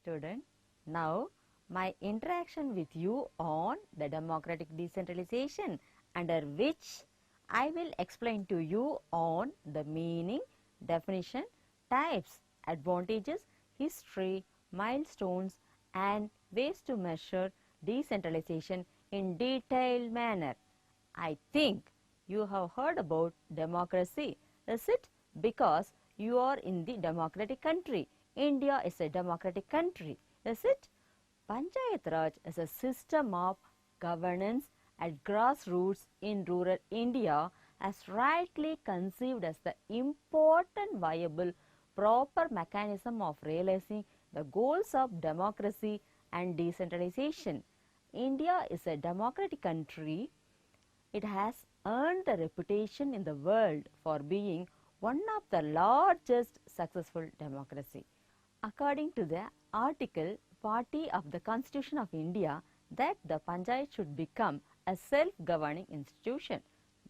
student. Now, my interaction with you on the democratic decentralization, under which I will explain to you on the meaning, definition, types, advantages, history, milestones, and ways to measure decentralization in detailed manner. I think you have heard about democracy, is it? Because you are in the democratic country. India is a democratic country, is it? Panchayat Raj is a system of governance at grassroots in rural India, as rightly conceived as the important, viable, proper mechanism of realizing the goals of democracy and decentralization. India is a democratic country. It has earned the reputation in the world for being one of the largest successful democracy. According to the Article 40 of the Constitution of India, that the Panchayat should become a self-governing institution.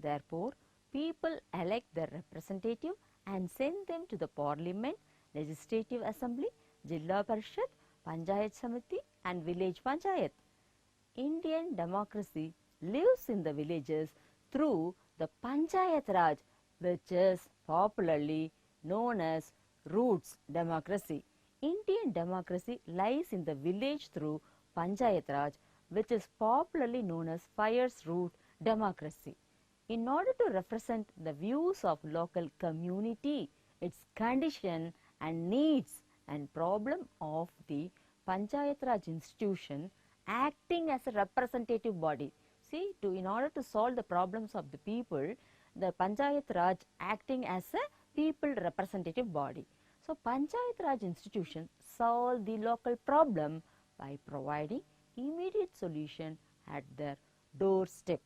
Therefore, people elect their representative and send them to the Parliament, Legislative Assembly, Jilla Parishad, Panchayat Samiti and Village Panchayat. Indian democracy lives in the villages through the Panchayat Raj, which is popularly known as roots democracy. Indian democracy lies in the village through Panchayat Raj, which is popularly known as Fire's root democracy. In order to represent the views of local community, its condition and needs and problem of the Panchayat Raj institution acting as a representative body. See, in order to solve the problems of the people, the Panchayat Raj acting as a people representative body. So, Panchayat Raj institution solve the local problem by providing immediate solution at their doorstep.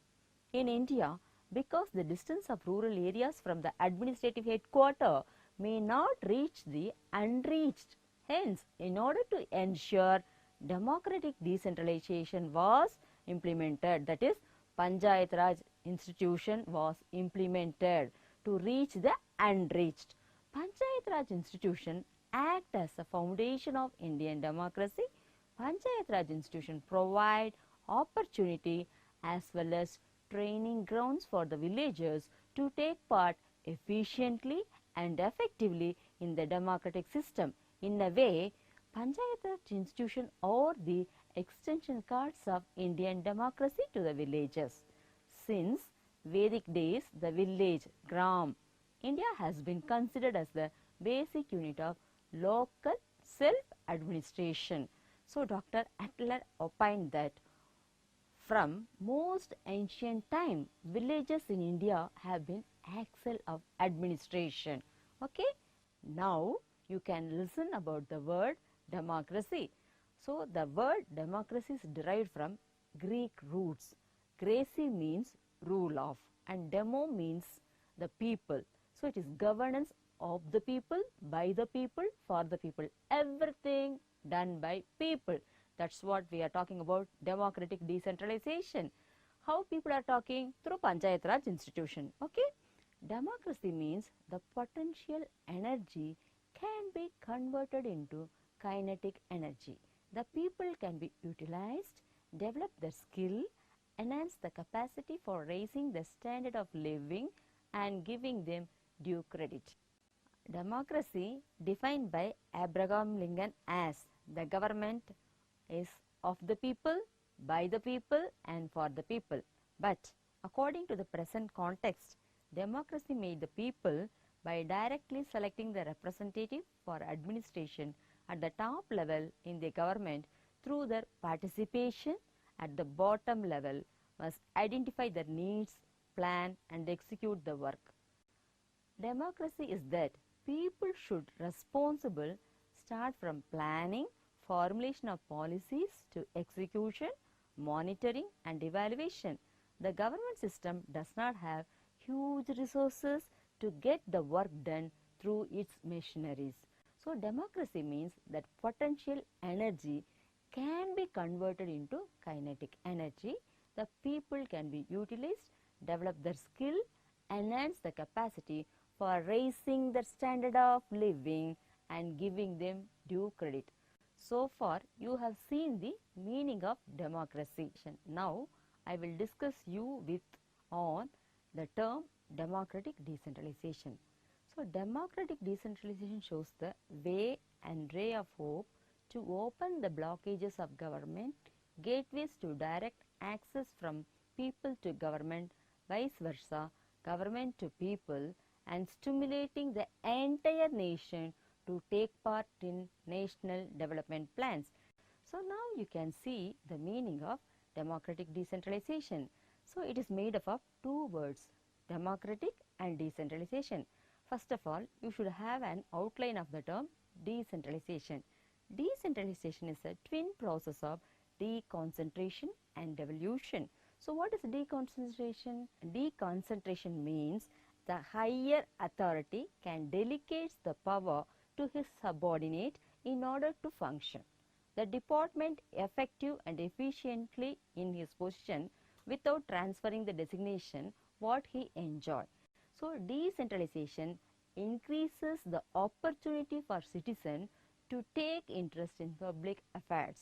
In India, because the distance of rural areas from the administrative headquarter may not reach the unreached, hence, in order to ensure democratic decentralization was implemented, that is, Panchayat Raj institution was implemented to reach the unreached. Panchayat Raj institution act as a foundation of Indian democracy. Panchayat Raj institution provide opportunity as well as training grounds for the villagers to take part efficiently and effectively in the democratic system. In a way, Panchayat Raj institution are the extension cards of Indian democracy to the villages. Since Vedic days, the village, Gram, India has been considered as the basic unit of local self-administration. So, Dr. Atler opined that from most ancient time, villages in India have been axle of administration. Okay? Now, you can listen about the word democracy. So, the word democracy is derived from Greek roots. Gracie means rule of and demo means the people. So, it is governance of the people, by the people, for the people. Everything done by people. That's what we are talking about, democratic decentralization. How people are talking? Through Panchayat Raj institution. Okay? Democracy means the potential energy can be converted into kinetic energy. The people can be utilized, develop their skill, enhance the capacity for raising the standard of living and giving them due credit. Democracy defined by Abraham Lincoln as the government is of the people, by the people and for the people. But according to the present context, democracy made the people by directly selecting the representative for administration at the top level in the government through their participation at the bottom level must identify their needs, plan and execute the work. Democracy is that people should responsible start from planning, formulation of policies to execution, monitoring and evaluation. The government system does not have huge resources to get the work done through its machineries. So, democracy means that potential energy can be converted into kinetic energy. The people can be utilized, develop their skill, enhance the capacity for raising their standard of living and giving them due credit. So far you have seen the meaning of democracy. Now I will discuss you with on the term democratic decentralization. So democratic decentralization shows the way and ray of hope to open the blockages of government, gateways to direct access from people to government, vice versa, government to people, and stimulating the entire nation to take part in national development plans. So now you can see the meaning of democratic decentralization. So it is made up of two words, democratic and decentralization. First of all, you should have an outline of the term decentralization. Decentralization is a twin process of deconcentration and devolution. So what is deconcentration? Deconcentration means the higher authority can delegate the power to his subordinate in order to function the department effective and efficiently in his position without transferring the designation what he enjoyed. So decentralization increases the opportunity for citizens to take interest in public affairs.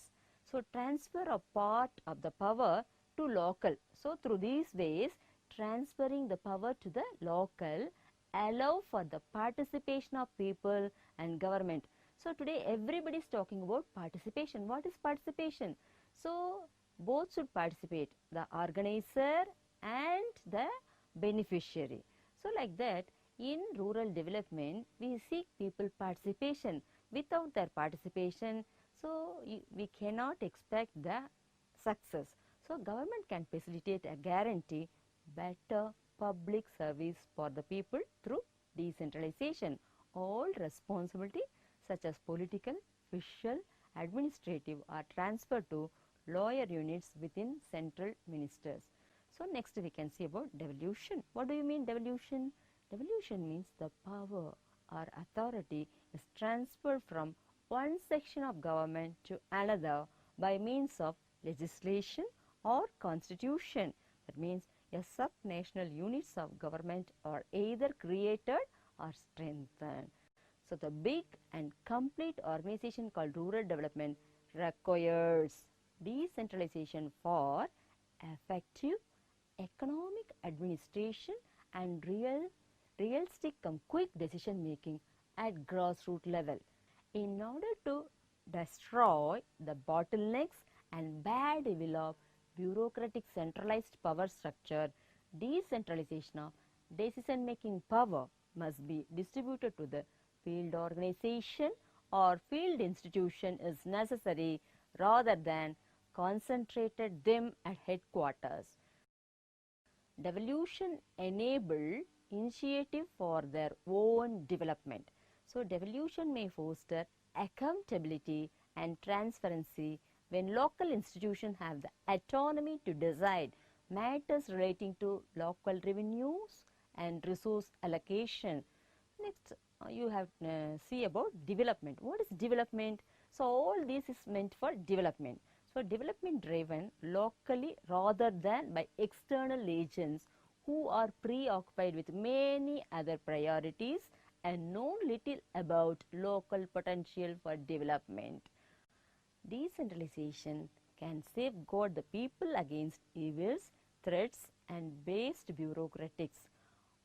So transfer a part of the power to local. So through these ways, transferring the power to the local allow for the participation of people and government. So today everybody is talking about participation. What is participation? So both should participate, the organizer and the beneficiary. So like that, in rural development, we seek people participation. Without their participation, so we cannot expect the success. So government can facilitate a guarantee better public service for the people through decentralization. All responsibility such as political, official, administrative are transferred to lower units within central ministers. So next we can see about devolution. What do you mean devolution? Devolution means the power or authority is transferred from one section of government to another by means of legislation or constitution. That means a sub-national units of government are either created or strengthened. So the big and complete organization called rural development requires decentralization for effective economic administration and realistic and quick decision making at grassroots level. In order to destroy the bottlenecks and bad develop bureaucratic centralized power structure, decentralization of decision making power must be distributed to the field organization or field institution is necessary rather than concentrated them at headquarters. Devolution enable initiative for their own development. So devolution may foster accountability and transparency when local institutions have the autonomy to decide matters relating to local revenues and resource allocation. Next, you have see about development. What is development? So all this is meant for development. So development driven locally rather than by external agents who are preoccupied with many other priorities and know little about local potential for development. Decentralization can safeguard the people against evils, threats and based bureaucratics.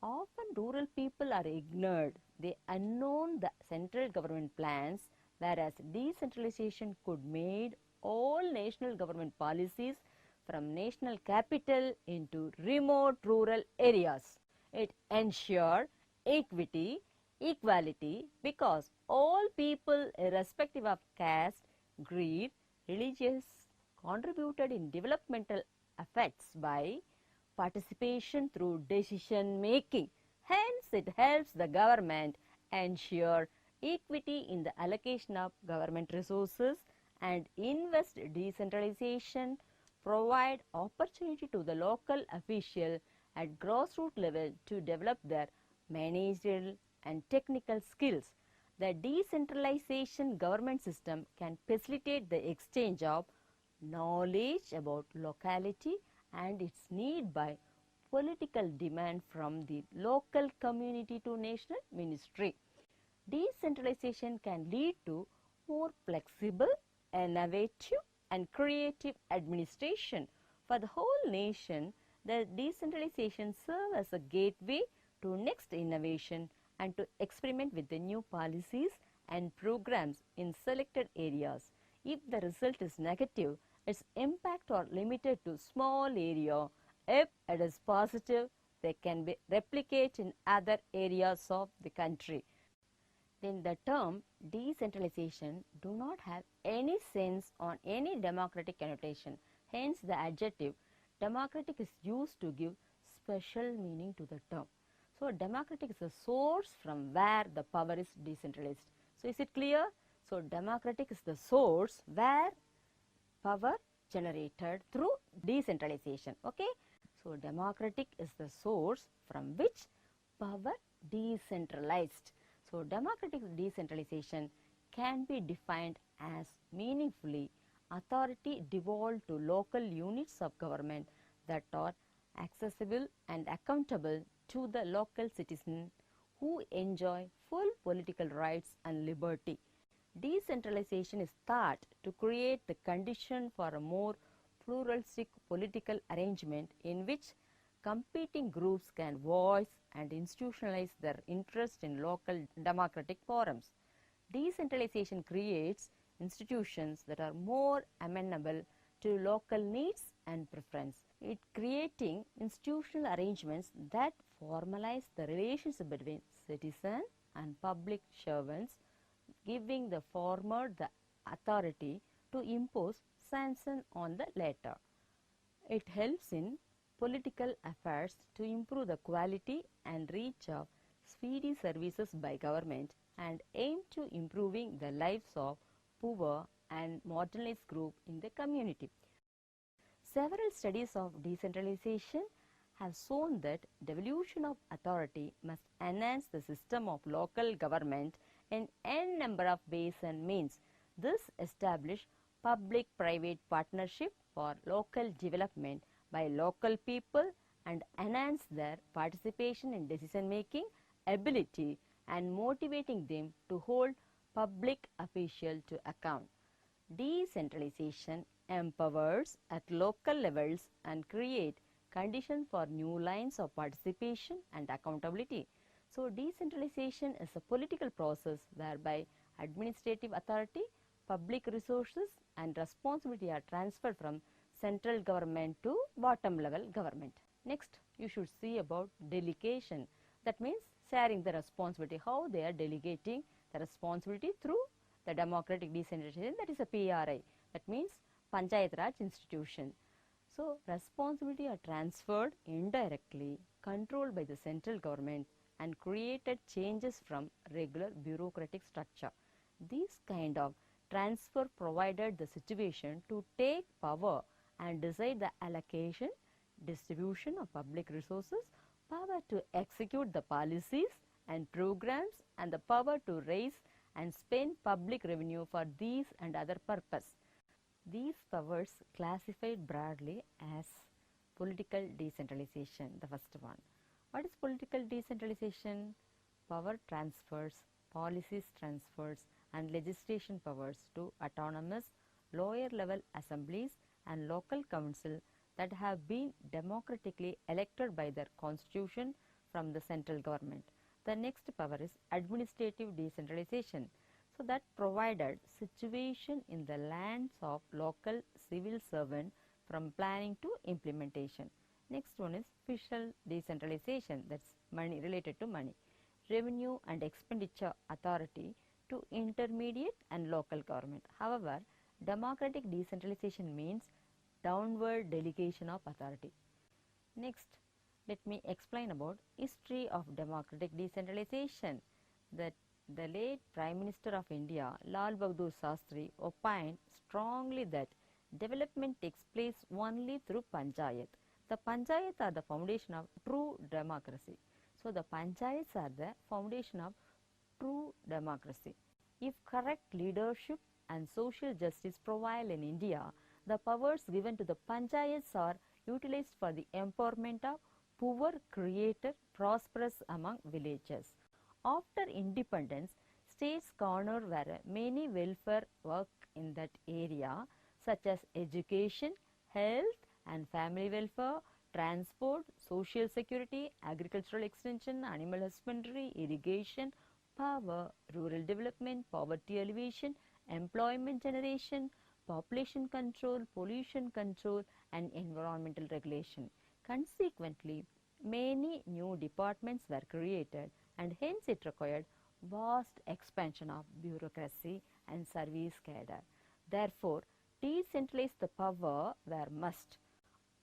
Often rural people are ignored. They unknown the central government plans, whereas decentralization could make all national government policies from national capital into remote rural areas. It ensures equity, equality because all people irrespective of caste, creed, religious contributed in developmental effects by participation through decision making. Hence, it helps the government ensure equity in the allocation of government resources and invest decentralization, provide opportunity to the local official at grassroots level to develop their managerial and technical skills. The decentralization government system can facilitate the exchange of knowledge about locality and its need by political demand from the local community to national ministry. Decentralization can lead to more flexible innovative and creative administration for the whole nation. The decentralization serves as a gateway to next innovation and to experiment with the new policies and programs in selected areas. If the result is negative, its impact are limited to small area. If it is positive, they can be replicated in other areas of the country. Then the term decentralization do not have any sense on any democratic connotation. Hence the adjective democratic is used to give special meaning to the term. So democratic is a source from where the power is decentralized. So is it clear? So democratic is the source where power generated through decentralization. Okay. So democratic is the source from which power decentralized. So democratic decentralization can be defined as meaningfully authority devolved to local units of government that are accessible and accountable to the local citizen who enjoy full political rights and liberty. Decentralization is thought to create the condition for a more pluralistic political arrangement in which competing groups can voice and institutionalize their interest in local democratic forums. Decentralization creates institutions that are more amenable to local needs and preference. It creating institutional arrangements that formalize the relationship between citizen and public servants, giving the former the authority to impose sanction on the latter. It helps in political affairs to improve the quality and reach of speedy services by government and aim to improving the lives of poor and marginalized group in the community. Several studies of decentralization have shown that devolution of authority must enhance the system of local government in n number of ways and means. This establish public-private partnership for local development by local people and enhance their participation in decision making ability and motivating them to hold public officials to account. Decentralization empowers at local levels and create conditions for new lines of participation and accountability. So decentralization is a political process whereby administrative authority, public resources and responsibility are transferred from central government to bottom level government. Next, you should see about delegation. That means sharing the responsibility, how they are delegating the responsibility through the democratic decentralization, that is a PRI. That means Panchayat Raj institution. So responsibility are transferred indirectly, controlled by the central government and created changes from regular bureaucratic structure. This kind of transfer provided the situation to take power and decide the allocation, distribution of public resources, power to execute the policies and programs and the power to raise and spend public revenue for these and other purpose. These powers classified broadly as political decentralization, the first one. What is political decentralization? Power transfers, policies transfers and legislation powers to autonomous lower level assemblies and local council that have been democratically elected by their constitution from the central government. The next power is administrative decentralization. So that provided situation in the lands of local civil servant from planning to implementation. Next one is fiscal decentralization, that's money, related to money. Revenue and expenditure authority to intermediate and local government. However, democratic decentralization means downward delegation of authority. Next, let me explain about history of democratic decentralization. That the late Prime Minister of India, Lal Bahadur Shastri, opined strongly that development takes place only through Panchayat. The Panchayats are the foundation of true democracy. So the Panchayats are the foundation of true democracy. If correct leadership and social justice prevail in India, the powers given to the Panchayats are utilized for the empowerment of poor, created prosperous among villages. After independence, states corner where many welfare work in that area such as education, health and family welfare, transport, social security, agricultural extension, animal husbandry, irrigation, power, rural development, poverty alleviation, employment generation, population control, pollution control and environmental regulation. Consequently, many new departments were created and hence it required vast expansion of bureaucracy and service cadre. Therefore, decentralize the power were must.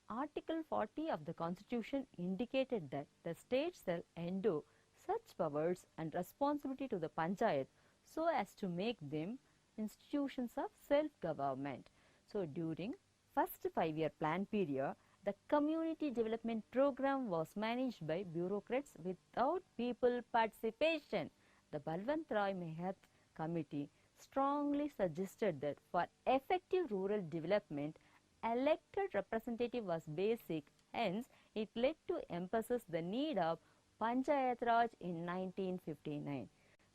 Article 40 of the Constitution indicated that the states shall endow such powers and responsibility to the panchayat so as to make them institutions of self-government. So, during first 5-year plan period, the community development program was managed by bureaucrats without people participation. The Balwant Rai Mehat committee strongly suggested that for effective rural development, elected representative was basic, hence it led to emphasize the need of Panchayat Raj in 1959.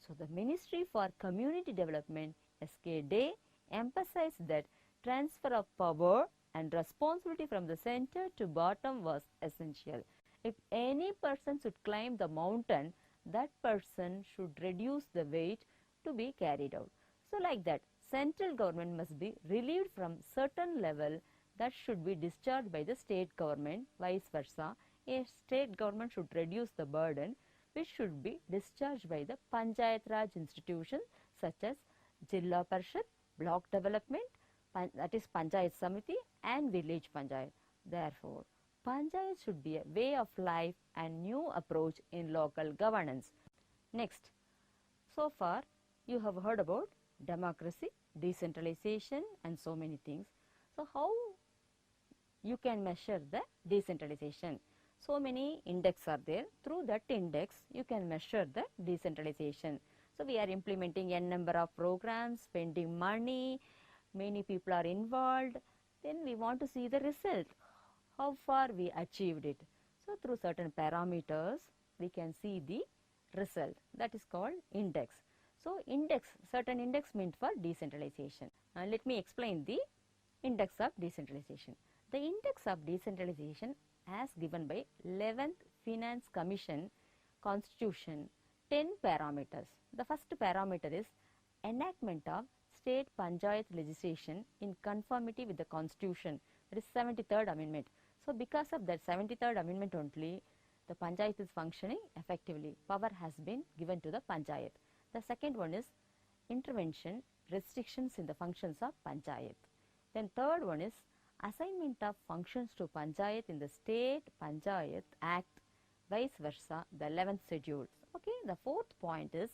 So the Ministry for Community Development, SK Day, emphasized that transfer of power and responsibility from the center to bottom was essential. If any person should climb the mountain, that person should reduce the weight to be carried out. So like that, central government must be relieved from certain level that should be discharged by the state government, vice versa. A state government should reduce the burden which should be discharged by the Panchayat Raj institutions such as Jilla Parishad, block development, that is Panchayat Samiti and village Panchayat. Therefore, Panchayat should be a way of life and new approach in local governance. Next, so far you have heard about democracy, decentralization and so many things. So how you can measure the decentralization? So many index are there. Through that index you can measure the decentralization. So we are implementing n number of programs, spending money, many people are involved. Then we want to see the result, how far we achieved it. So through certain parameters we can see the result, that is called index. So index, certain index meant for decentralization. Let me explain the index of decentralization. The index of decentralization as given by 11th Finance Commission Constitution 10 parameters. The first parameter is enactment of state panchayat legislation in conformity with the constitution, that is 73rd amendment. So because of that 73rd amendment only, the panchayat is functioning effectively. Power has been given to the panchayat. The second one is intervention, restrictions in the functions of panchayat. Then third one is assignment of functions to panchayat in the state panchayat act, vice versa, the 11th schedule. Okay, the fourth point is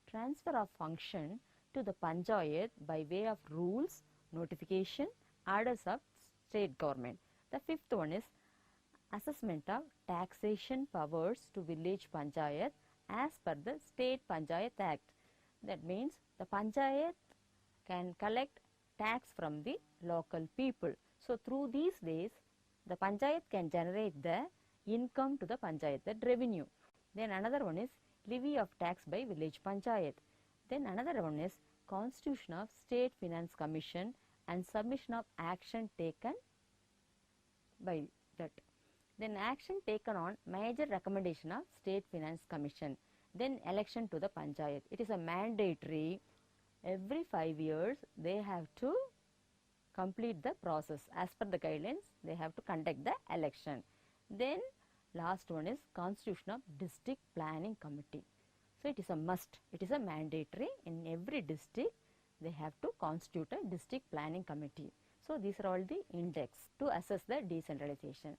transfer of function to the panchayat by way of rules, notification, orders of state government. The fifth one is assessment of taxation powers to village panchayat as per the state panchayat act. That means the panchayat can collect tax from the local people. So through these ways the panchayat can generate the income to the panchayat, that revenue. Then another one is levy of tax by village panchayat. Then another one is constitution of State Finance Commission and submission of action taken by that. Then action taken on major recommendation of State Finance Commission. Then election to the panchayat. It is a mandatory, every 5 years they have to complete the process. As per the guidelines, they have to conduct the election. Then last one is constitution of District Planning Committee. So it is a must, it is a mandatory. In every district they have to constitute a district planning committee. So these are all the index to assess the decentralization.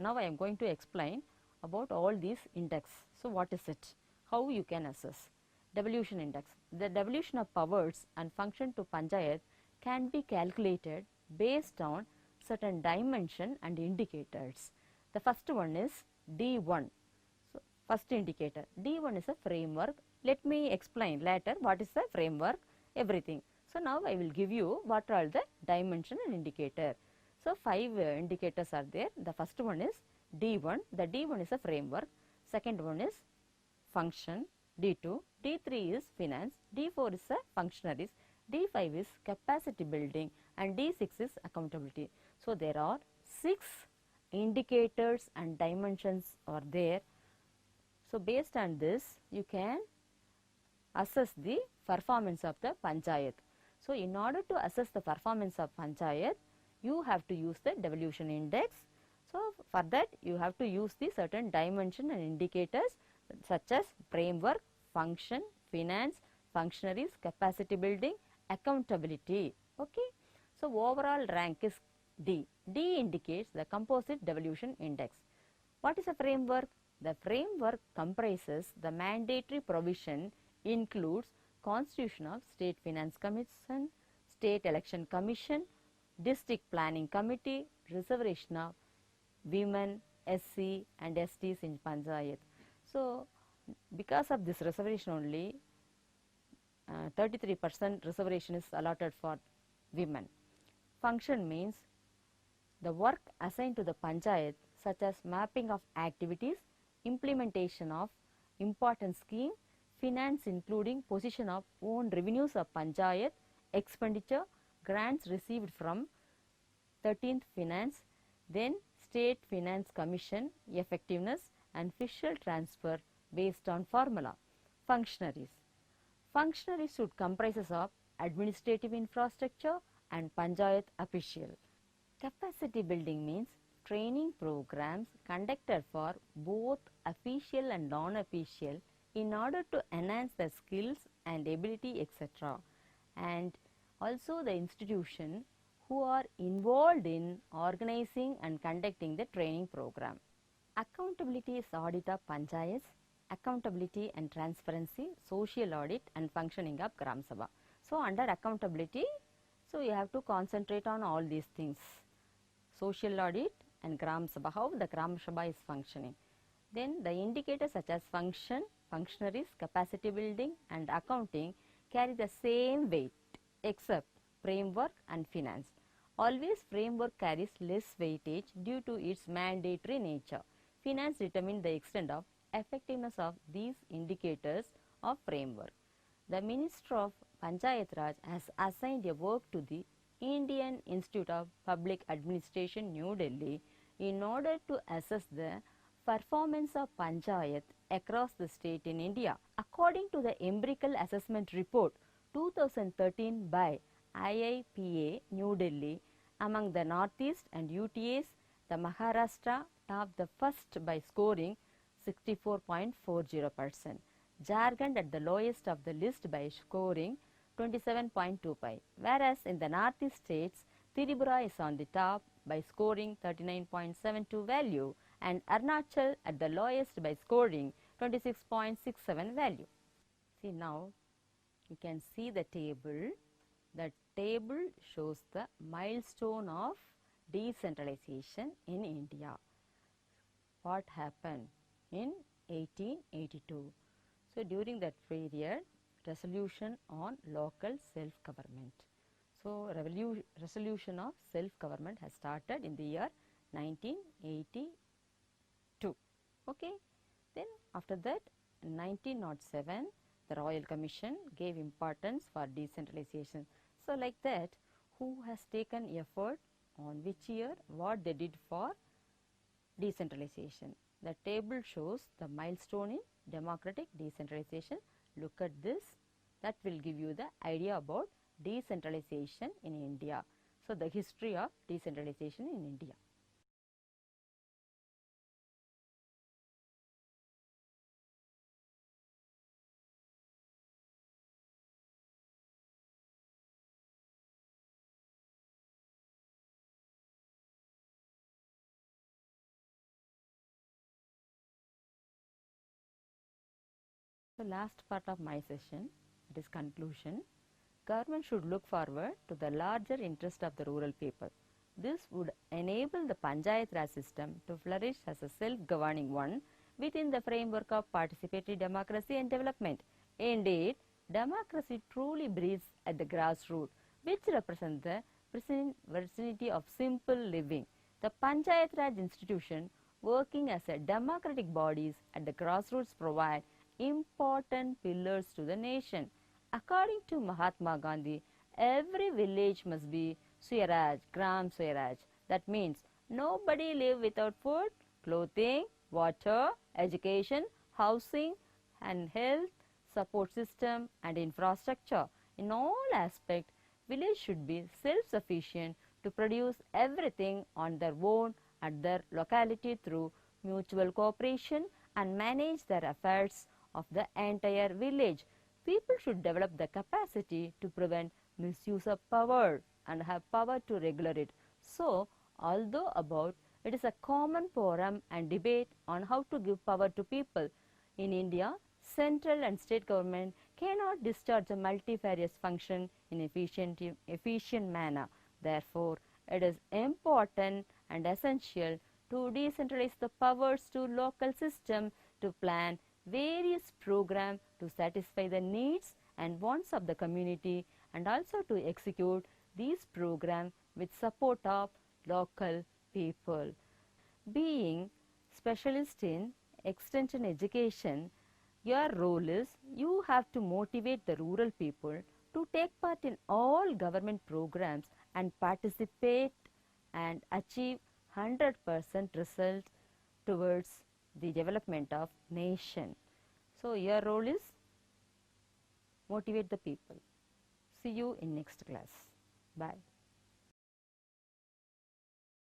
Now I am going to explain about all these index. So what is it? How you can assess? Devolution index. The devolution of powers and function to panchayat can be calculated based on certain dimension and indicators. The first one is D1. So first indicator. D1 is a framework. Let me explain later what is the framework, everything. So now I will give you what are the dimension and indicator. So 5 indicators are there. The first one is D1. The D1 is a framework. Second one is function, D2. D3 is finance. D4 is a functionaries. D5 is capacity building, and D6 is accountability. So there are 6 indicators and dimensions are there. So based on this, you can assess the performance of the panchayat. So in order to assess the performance of panchayat, you have to use the devolution index. So for that, you have to use the certain dimension and indicators such as framework, function, finance, functionaries, capacity building, accountability. Okay. So overall rank is D. D indicates the composite devolution index. What is a framework? The framework comprises the mandatory provision includes Constitution of State Finance Commission, State Election Commission, District Planning Committee, reservation of women, SC and STs in Panchayat. So because of this reservation only, 33% reservation is allotted for women. Function means the work assigned to the panchayat such as mapping of activities, implementation of important scheme, finance including position of own revenues of panchayat, expenditure, grants received from 13th finance, then state finance commission, effectiveness and official transfer based on formula. Functionaries. Functionaries should comprises of administrative infrastructure and panchayat official. Capacity building means training programs conducted for both official and non-official in order to enhance their skills and ability, etc. And also the institution who are involved in organizing and conducting the training program. Accountability is audit of panchayats, accountability and transparency, social audit and functioning of Gram Sabha. So under accountability, so you have to concentrate on all these things. Social audit and Gram Sabha, how the Gram Sabha is functioning. Then the indicators such as function, functionaries, capacity building and accounting carry the same weight except framework and finance. Always framework carries less weightage due to its mandatory nature. Finance determines the extent of effectiveness of these indicators of framework. The Minister of Panchayat Raj has assigned a work to the Indian Institute of Public Administration, New Delhi, in order to assess the performance of panchayat across the state in India. According to the empirical assessment report 2013 by IIPA, New Delhi, among the Northeast and UTAs, the Maharashtra topped the first by scoring 64.40%. Jharkhand at the lowest of the list by scoring 27.25, whereas in the Northeast states, Tripura is on the top by scoring 39.72 value and Arunachal at the lowest by scoring 26.67 value. See now, you can see the table. The table shows the milestone of decentralization in India. What happened in 1882? So during that period, resolution on local self-government. So resolution of self-government has started in the year 1982. Okay. Then after that, in 1907, the Royal Commission gave importance for decentralization. So like that, who has taken effort on which year, what they did for decentralization. The table shows the milestone in democratic decentralization. Look at this. That will give you the idea about decentralization in India. So the history of decentralization in India. So last part of my session, it is conclusion. Government should look forward to the larger interest of the rural people. This would enable the Panchayat Raj system to flourish as a self-governing one within the framework of participatory democracy and development. Indeed, democracy truly breathes at the grassroots, which represents the vicinity of simple living. The Panchayat Raj institution working as a democratic bodies at the grassroots provide important pillars to the nation. According to Mahatma Gandhi, every village must be Swaraj, Gram Swaraj. That means nobody live without food, clothing, water, education, housing and health, support system and infrastructure. In all aspects, village should be self-sufficient to produce everything on their own at their locality through mutual cooperation and manage their affairs of the entire village. People should develop the capacity to prevent misuse of power and have power to regulate it. So, although about it is a common forum and debate on how to give power to people, in India, central and state government cannot discharge a multifarious function in efficient manner. Therefore, it is important and essential to decentralize the powers to local system to plan various programs to satisfy the needs and wants of the community and also to execute these programs with support of local people. Being specialist in extension education, your role is you have to motivate the rural people to take part in all government programs and participate and achieve 100% result towards the development of nation. So your role is motivate the people. See you in next class. Bye.